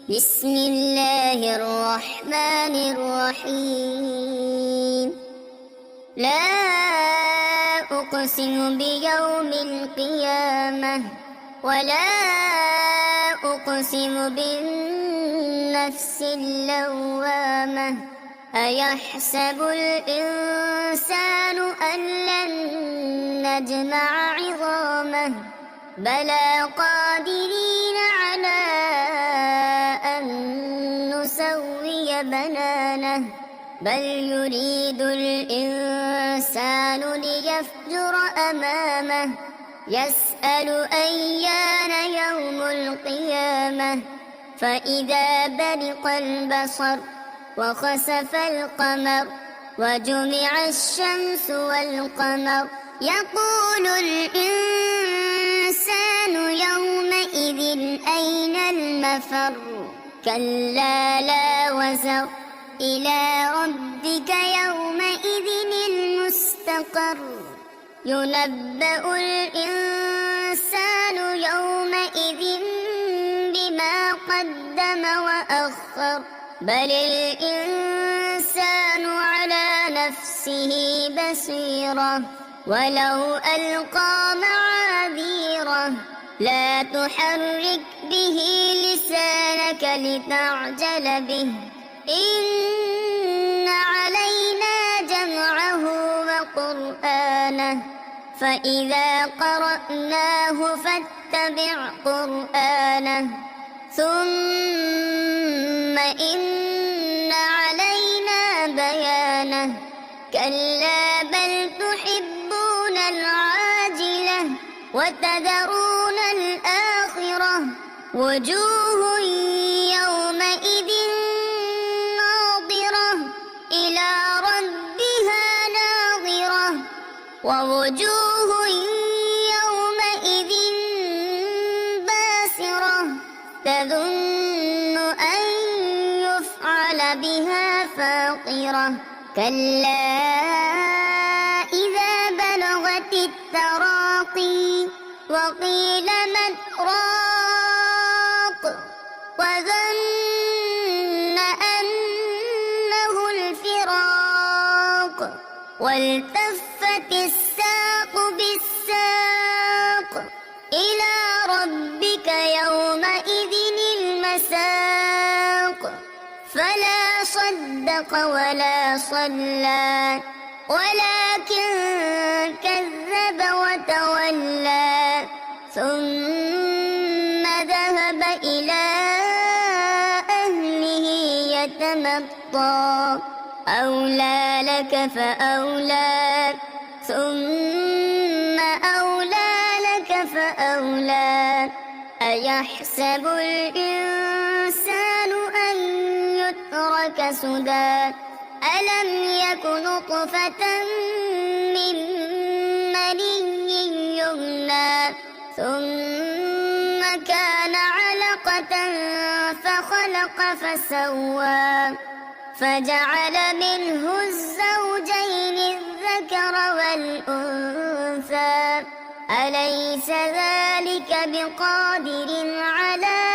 بسم الله الرحمن الرحيم. لا أقسم بيوم القيامة ولا أقسم بالنفس اللوامة. أيحسب الإنسان أن لن نجمع عظامه بلى قادرين على أن نسوي بنانه بل يريد الإنسان ليفجر أمامه يسأل أيان يوم القيامة فإذا برق البصر وخسف القمر وجمع الشمس والقمر يقول الإنسان يومئذ أين المفر كلا لا وزر إلى ربك يومئذ المستقر ينبأ الإنسان يومئذ بما قدم وأخر بل الإنسان على نفسه بصيرة ولو ألقى معاذيره لا تحرك به لسانك لتعجل به إن علينا جمعه وقرآنه فإذا قرأناه فاتبع قرآنه ثم إن علينا بيانه كلا بل تحبون العاجلة وتذرون الآخرة وجوه يومئذ ناظرة إلى ربها ناظرة ووجوه يومئذ باسرة تظن أن يفعل بها فاقرة كلا إذا بلغت التراقي وقيل من راق وظن أنه الفراق والتفت الساق بالساق إلى ربك يومئذ المساق فلا صدق ولا صلى ولكن كذب وتولى ثم ذهب إلى أهله يتمطى أولى لك فأولى ثم أولى لك فأولى أيحسب الإنسان أن يترك سدى ألم يك نطفة من مني يمنى ثم كان علقة فخلق فسوى فجعل منه الزوجين الذكر والأنثى أليس ذلك بقادر على